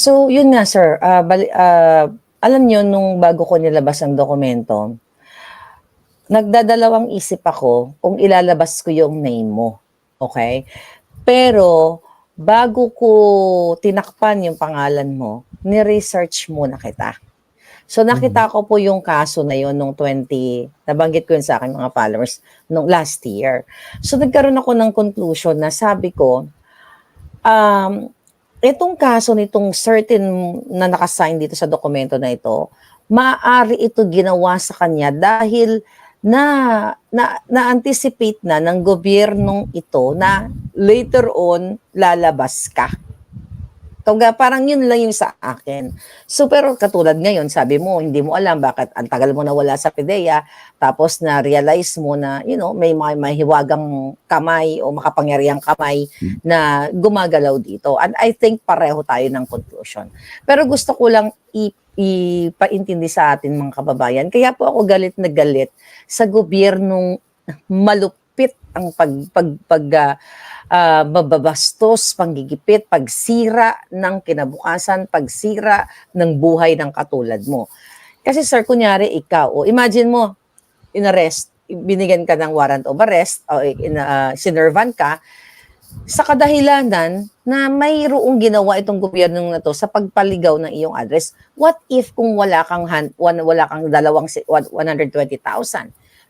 So, yun nga sir, alam niyo nung bago ko nilabas ang dokumento, nagdadalawang isip ako kung ilalabas ko yung name mo, okey? Pero bago ko tinakpan yung pangalan mo, ni-research muna kita. So, nakita ko po yung kaso na yun nung nabanggit ko yun sa aking mga followers nung last year. So, nagkaroon ako ng conclusion na sabi ko, itong kaso nitong certain na naka-sign dito sa dokumento na ito, maaari ito ginawa sa kanya dahil na-anticipate na ng gobyernong ito na later on lalabas ka. Parang yun lang yung sa akin. So pero katulad ngayon, sabi mo, hindi mo alam bakit ang tagal mo nawala sa PDEA, tapos na-realize mo na, may mga mahiwagang kamay o makapangyarihang kamay na gumagalaw dito. And I think pareho tayo ng conclusion. Pero gusto ko lang ipaintindi sa atin mga kababayan. Kaya po ako galit na galit sa gobyernong malupit ang mababastos, panggigipit, pagsira ng kinabukasan, pagsira ng buhay ng katulad mo. Kasi sir, kunyari ikaw, imagine mo, in-arrest, binigyan ka ng warrant of arrest, o sinervan ka, sa kadahilanan na mayroong ginawa itong gobyerno na to sa pagpaligaw ng iyong address. What if kung wala kang 120,000?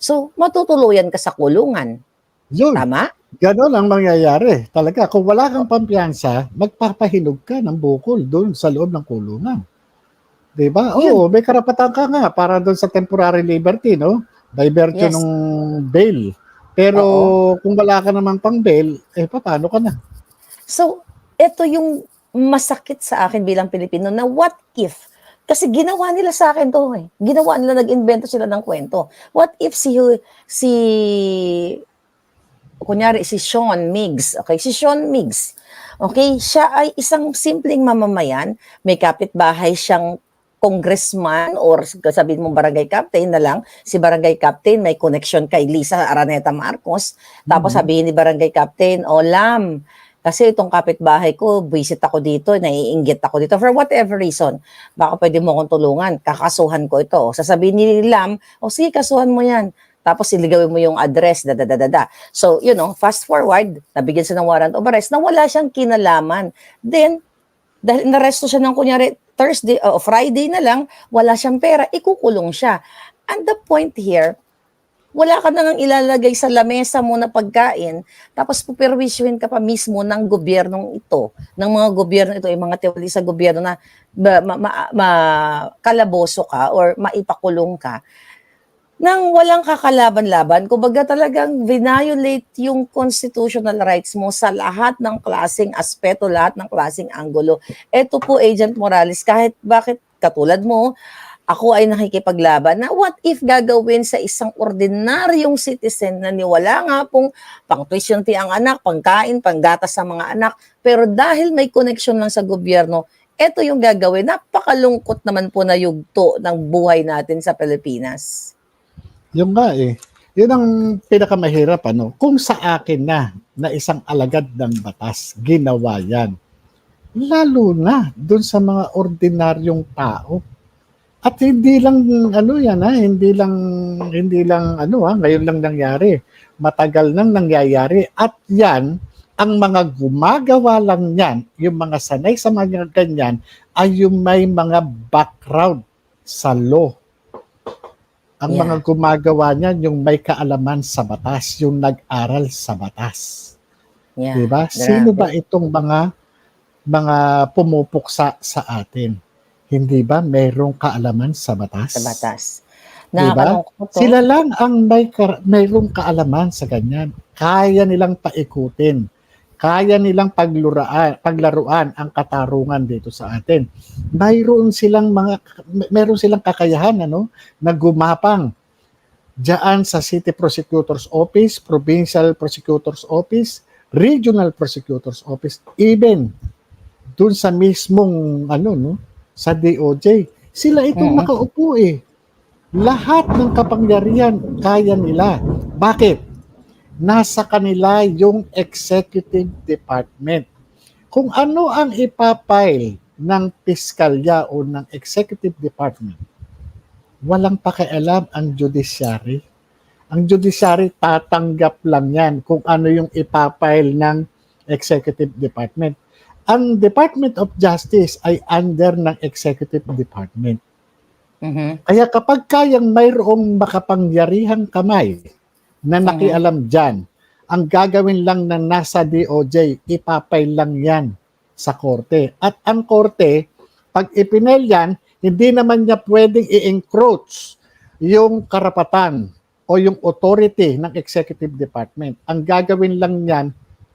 So, matutuluyan ka sa kulungan. Yun. Tama? Ganon ang mangyayari. Talaga, kung wala kang pampiyansa, magpapahinog ka ng bukol doon sa loob ng kulungan. Diba? Oo, may karapatan ka nga para doon sa temporary liberty, no? By virtue Yes. ng bail. Pero kung wala ka naman pang bail, paano ka na? So, ito yung masakit sa akin bilang Pilipino na what if? Kasi ginawa nila sa akin to eh. Ginawa nila, nag-invento sila ng kwento. What if kunyari si Sean Miggs, okay? Si Sean Miggs, okay? Siya ay isang simpleng mamamayan, may kapitbahay siyang congressman or sabihin mo barangay captain na lang, si barangay captain may connection kay Lisa Araneta Marcos, tapos sabihin ni barangay captain, Lam, kasi itong kapitbahay ko, visit ako dito, naiinggit ako dito, for whatever reason, baka pwede mo akong tulungan, kakasuhan ko ito. Sasabihin ni Lam, sige, kasuhan mo yan. Tapos iligawin mo yung address, So, fast forward, nabigyan siya ng warrant of arrest na wala siyang kinalaman. Then, dahil naresto siya ng kunyari Thursday o Friday na lang, wala siyang pera, ikukulong siya. And the point here, wala ka nang ilalagay sa lamesa mo na pagkain, tapos puperwisyuhin ka pa mismo ng gobyernong ito, ng mga gobyerno ito, yung mga tiwali sa gobyerno na kalaboso ka or maipakulong ka, nang walang kakalaban-laban, kumbaga talagang violate yung constitutional rights mo sa lahat ng klaseng aspeto, lahat ng klaseng anggulo. Ito po, Agent Morales, bakit katulad mo, ako ay nakikipaglaban na what if gagawin sa isang ordinaryong citizen na niwala nga pong pang-tuition fee ang anak, pangkain, panggatas sa mga anak, pero dahil may connection lang sa gobyerno, ito yung gagawin. Napakalungkot naman po na yugto ng buhay natin sa Pilipinas. Yung nga yun ang pinakamahirap kung sa akin na isang alagad ng batas ginawa yan, lalo na dun sa mga ordinaryong tao. At hindi lang hindi lang ngayon lang nangyari, matagal nang nangyayari, at yan ang mga gumagawa lang yan, yung mga sanay sa mga ganyan ay yung may mga background sa law. Ang mga gumagawa niyan, yung may kaalaman sa batas, yung nag-aral sa batas. Diba? Sino ba itong mga pumupuksa sa atin? Hindi ba mayroong kaalaman sa batas? Sa batas. Diba? Sila lang ang mayroong kaalaman sa ganyan. Kaya nilang paikutin. Kaya nilang paglaruan ang katarungan dito sa atin. Mayroon silang kakayahan na gumapang diyan sa City Prosecutor's Office, Provincial Prosecutor's Office, Regional Prosecutor's Office, even dun sa mismong sa DOJ. Sila itong nakaupo Lahat ng kapangyarihan kaya nila. Bakit? Nasa kanila yung executive department. Kung ano ang ipapile ng piskalya o ng executive department, walang pakialam ang judiciary. Ang judiciary tatanggap lang yan kung ano yung ipapile ng executive department. Ang Department of Justice ay under ng executive department. Mhm. Kaya kapag kayang mayroong makapangyarihang kamay na nakialam dyan, ang gagawin lang ng nasa DOJ, ipapile lang yan sa korte. At ang korte, pag ipinel yan, hindi naman niya pwedeng i-encroach yung karapatan o yung authority ng executive department. Ang gagawin lang yan,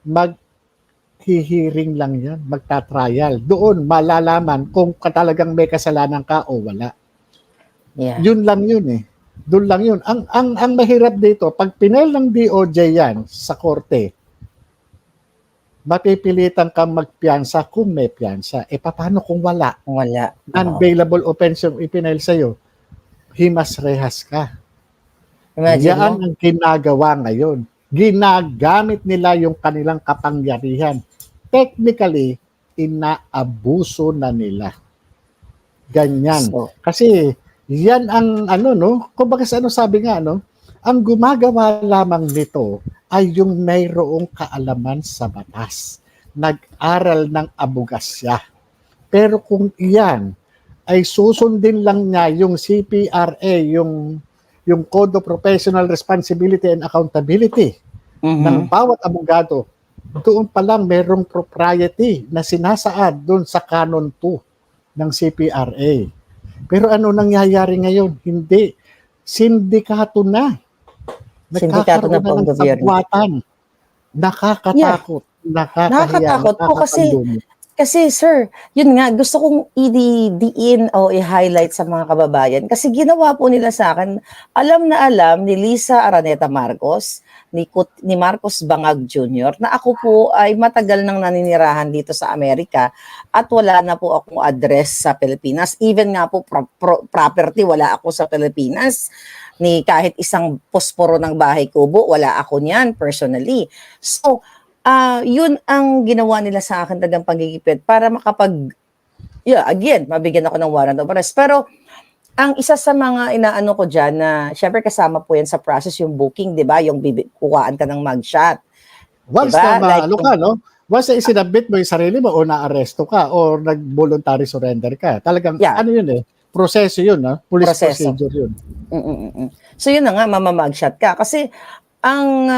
maghihiring lang yan, magta-trial. Doon malalaman kung talagang may kasalanan ka o wala. Yeah. Yun lang yun eh. Doon lang yun. Ang mahirap dito, pag pinel ng DOJ yan sa korte, mapipilitan kang magpiyansa kung may piyansa. E paano kung wala? Wala. Oo. Non-bailable offense yung ipinel sa'yo, himas rehas ka. Imagine Yan mo. ang ginagawa ngayon. Ginagamit nila yung kanilang kapangyarihan. Technically, inaabuso na nila. Ganyan. So, Kasi yan ang kumbaga sa sabi nga ang gumagawa lamang nito ay yung mayroong kaalaman sa batas. Nag-aral ng abogasya. Pero kung iyan ay susundin lang niya yung CPRA, yung Code of Professional Responsibility and Accountability ng bawat abogado, doon pa lang mayroong propriety na sinasaad doon sa Canon 2 ng CPRA. Pero ano nangyayari ngayon? Hindi. Sindikato na. Sindikato na Nagkakaroon po ang ng gobyerno. sabwatan. Nakakatakot. Nakakahiya. Nakakatakot po kasi sir, yun nga, gusto kong i-diin o i-highlight sa mga kababayan kasi ginawa po nila sa akin, alam na alam ni Lisa Araneta Marcos, ni Marcos Bangag Jr. na ako po ay matagal nang naninirahan dito sa Amerika at wala na po akong address sa Pilipinas. Even nga po property, wala ako sa Pilipinas. Ni kahit isang posporo ng bahay kubo, wala ako niyan personally. So, yun ang ginawa nila sa akin talagang pagigipit para again, mabigyan ako ng warrant of arrest. Pero, ang isa sa mga inaano ko dyan na, syempre kasama po yan sa process yung booking, di ba? Yung kuhaan ka ng mugshot. Once Diba? na once na isinabit mo yung sarili mo o naaresto ka o nag-voluntary surrender ka, talagang yun proseso yun, police procedure yun. So yun na nga, mamamugshot ka. Kasi ang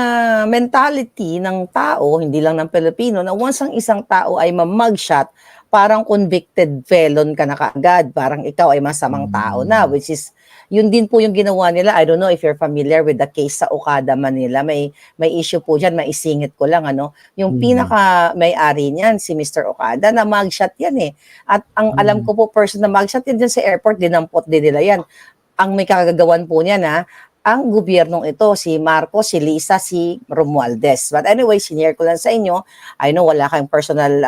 mentality ng tao, hindi lang ng Pilipino, na once ang isang tao ay mamugshot, parang convicted felon ka na kaagad. Parang ikaw ay masamang tao na, which is, yun din po yung ginawa nila. I don't know if you're familiar with the case sa Okada, Manila. May issue po dyan, maisingit ko lang, yung pinaka may-ari niyan, si Mr. Okada, na mugshot yan eh. At ang alam ko po, person na mugshot yan dyan sa airport, dinampot din nila yan. Ang may kagagawan po niya na, ang gobyernong ito, si Marcos, si Lisa, si Romualdez. But anyway, sinare ko lang sa inyo. I know wala kayong personal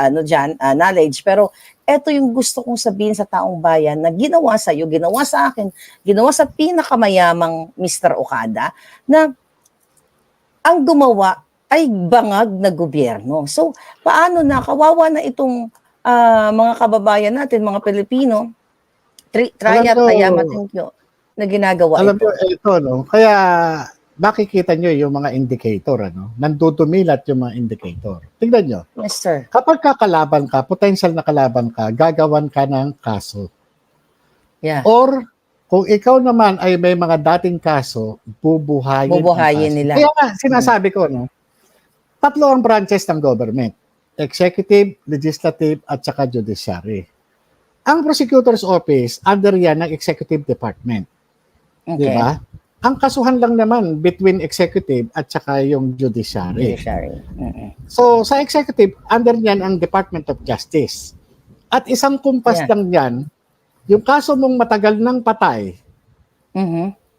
knowledge, pero ito yung gusto kong sabihin sa taong bayan na ginawa sa iyo, ginawa sa akin, ginawa sa pinakamayamang Mr. Okada, na ang gumawa ay bangag na gobyerno. So, paano na, kawawa na itong mga kababayan natin, mga Pilipino, thank you, na ginagawa Alam ito. nyo, kaya makikita nyo yung mga indicator, nandudumilat yung mga indicator. Tingnan nyo. Yes, sir. Kapag kakalaban ka, potential na kalaban ka, gagawan ka ng kaso. Yeah. Or, kung ikaw naman ay may mga dating kaso, bubuhayin nila. Kaya nga, sinasabi ko, tatlo ang branches ng government. Executive, Legislative, at saka Judiciary. Ang Prosecutor's Office, under yan ng Executive Department. Okay. Di ba? Ang kasuhan lang naman between executive at saka yung judiciary. So, sa executive, under niyan ang Department of Justice. At isang kumpas lang yan, yung kaso mong matagal nang patay,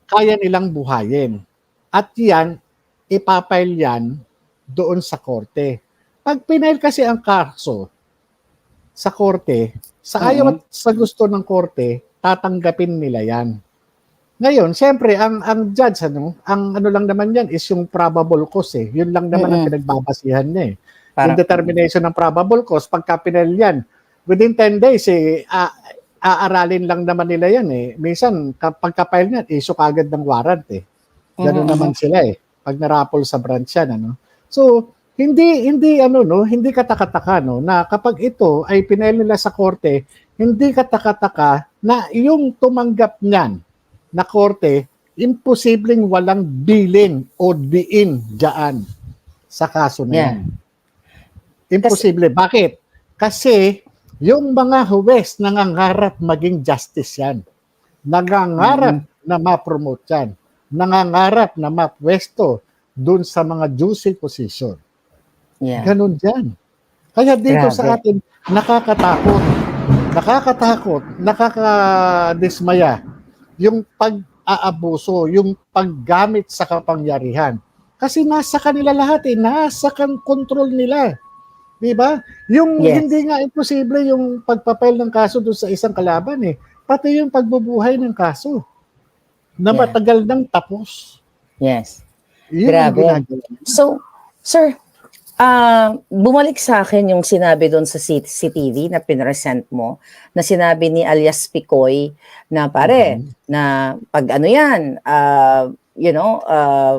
kaya nilang buhayin. At yan, ipapile yan doon sa korte. Pag pinail kasi ang kaso sa korte, sa ayaw at sa gusto ng korte, tatanggapin nila yan. Ngayon, siyempre, ang judge, ang lang naman yan is yung probable cause eh. Yun lang naman ang pinagbabasihan niya eh. Yung determination ng probable cause, pagka pinel yan, within 10 days, aaralin lang naman nila yan eh. Minsan, kapag kapile niyan, issue kagad ng warrant eh. Ganun naman sila eh. Pag narapol sa branch yan, ano. So, hindi katakataka no na kapag ito ay pinail nila sa korte, hindi katakataka na yung tumanggap niyan na korte, imposibleng walang bilin o diin diyan sa kaso na yan. Imposible. Bakit? Kasi yung mga huwes nangangarap maging justice yan. Nangangarap na ma-promote yan. Nangangarap na mapwesto dun sa mga juicy position. Ganun dyan. Kaya dito sa atin, nakakatakot, nakakadismaya yung pag-aabuso, yung paggamit sa kapangyarihan. Kasi nasa kanila lahat eh, nasa control nila. Di ba? Yung hindi nga imposible yung pagpapile ng kaso doon sa isang kalaban eh. Pati yung pagbubuhay ng kaso na matagal nang tapos. Yes. Yun Grabe. So, sir, bumalik sa akin yung sinabi doon sa CCTV na pinresent mo, na sinabi ni alias Picoy na pare, na pag ano yan,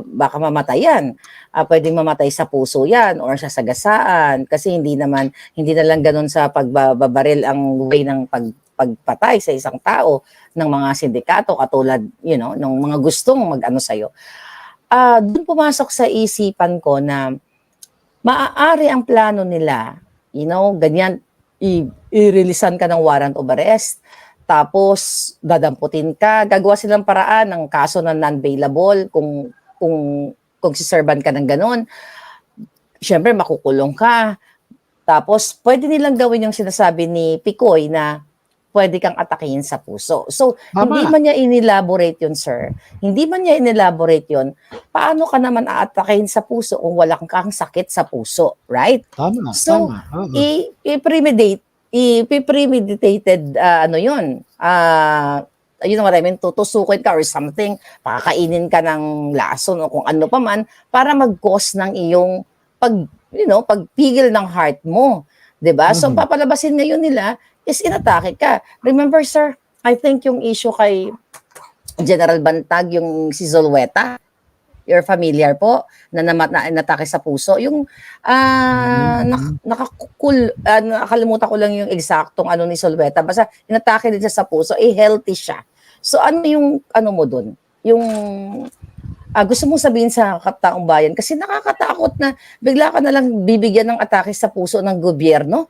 baka mamatayan. Pwedeng mamatay sa puso yan or sa sagasaan kasi hindi na lang ganun sa pagbabaril ang way ng pagpatay sa isang tao ng mga sindikato katulad, ng mga gustong mag-ano sa'yo. Doon pumasok sa isipan ko na maaari ang plano nila, ganyan, i-releasean ka ng warrant of arrest, tapos dadamputin ka, gagawa silang paraan ng kaso na non-bailable kung siserban ka ng ganun. Siyempre, makukulong ka. Tapos, pwede nilang gawin yung sinasabi ni Picoy na pwede kang atakihin sa puso. So, hindi man niya inelaborate yun, sir. Hindi man niya inelaborate yun, paano ka naman aatakihin sa puso kung wala kang sakit sa puso, right? So, i-premeditated, you know what I mean, tutusukin ka or something, pakakainin ka ng lason o kung ano pa man, para mag-cause ng iyong pagpigil ng heart mo. Diba? So, papalabasin ngayon nila is inatake ka. Remember, sir, I think yung issue kay General Bantag, yung si Zulueta, you're familiar po, na natake sa puso. Yung, nakalimutan ko lang yung eksaktong ni Zulueta. Basta, inatake din siya sa puso, healthy siya. So, ano yung, mo dun? Yung, gusto mong sabihin sa kataong bayan, kasi nakakatakot na bigla ka na lang bibigyan ng atake sa puso ng gobyerno.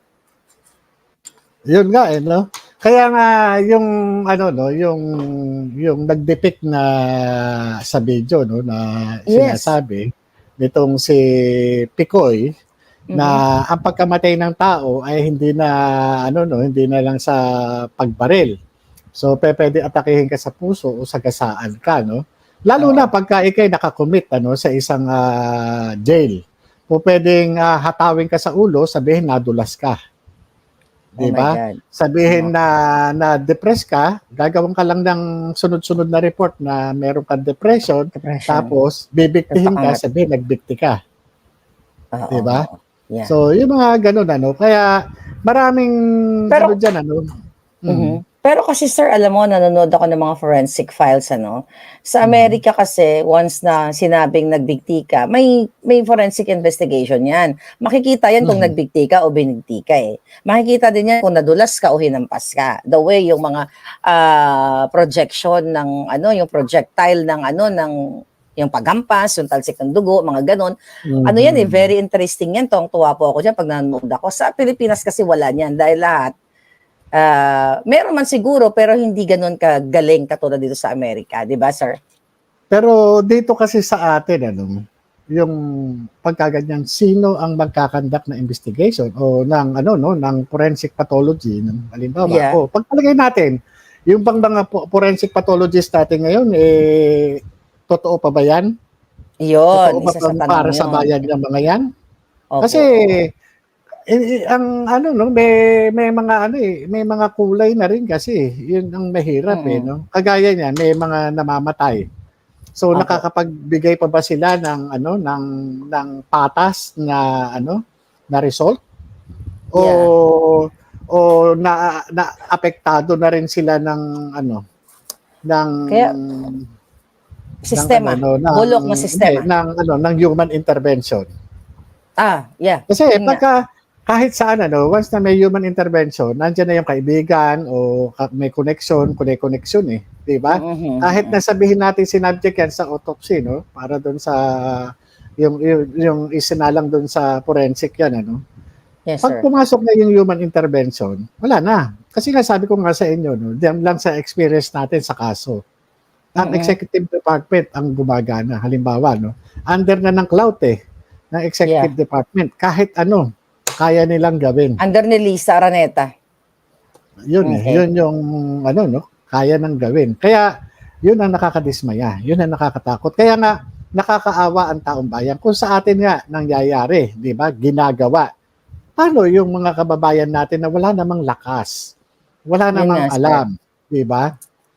Yun nga no. Kaya nga yung yung nag-depict na sa video na sinasabi nitong si Picoy na ang pagkamatay ng tao ay hindi na lang sa pagbaril. So pwede atakihin ka sa puso o sagasaan ka Lalo na pagka ikay nakakommit sa isang jail. Pwedeng hatawin ka sa ulo, sabihin nadulas ka. Diba? Sabihin na depressed ka, gagawin ka lang ng sunod-sunod na report na meron kang depression. Tapos bibiktihin ka, sabihin nagbikti ka. Diba? Yeah. So, yung mga ganun kaya maraming dyan Pero kasi sir, alam mo, nanonood ako ng mga forensic files Sa Amerika kasi, once na sinabing nagbigti ka, may forensic investigation yan. Makikita yan kung nagbigti ka o binigti ka Makikita din yan kung nadulas ka o hinampas ka. The way yung mga projection ng yung projectile ng yung paghampas, yung talsik ng dugo, mga ganon. Yan very interesting yan. Tuwang-tuwa po ako dyan pag nanonood ako. Sa Pilipinas kasi wala niyan dahil lahat meron man siguro pero hindi ganoon kagaling katulad dito sa Amerika, 'di ba, sir? Pero dito kasi sa atin yung pagkaganyan sino ang magkakandak na investigation o ng ng forensic pathology halimbawa pagpalagay natin yung mga forensic pathologist natin ngayon totoo pa ba yan? Yun, totoo pa ba para sa bayan ng mga yan? Kasi ang may mga kulay na rin kasi yun ang mahirap kagaya niyan may mga namamatay so nakakapagbigay pa ba sila ng ng patas na na result o o na apektado na rin sila ng ano ng Kaya, sistema. Bulok na sistema. ng human intervention. Yeah. Kasi Yun nga. pagka kahit saan once na may human intervention, nandiyan na yung kaibigan o may connection eh, 'di ba? Kahit nasabihin natin sinabject yan sa autopsy, no, para doon sa yung isinalang doon sa forensic yan, ano. Yes, Pag sir. pumasok na yung human intervention, wala na. Kasi nga sabi ko nga sa inyo, no, diyan lang sa experience natin sa kaso. Ang executive department ang gumagana. Halimbawa, no, under na ng clout ng executive department. Kahit ano, kaya nilang gawin. Under ni Lisa Araneta. Yun Okay. yun yung ano, no, kaya nang gawin. Kaya yun ang nakakadismaya, yun ang nakakatakot. Kaya nga nakakaawa ang taong bayan kung sa atin nga nangyayari, 'di ba? Ginagawa. Paano yung mga kababayan natin na wala namang lakas, wala Yun namang nga, sir. alam, 'di ba?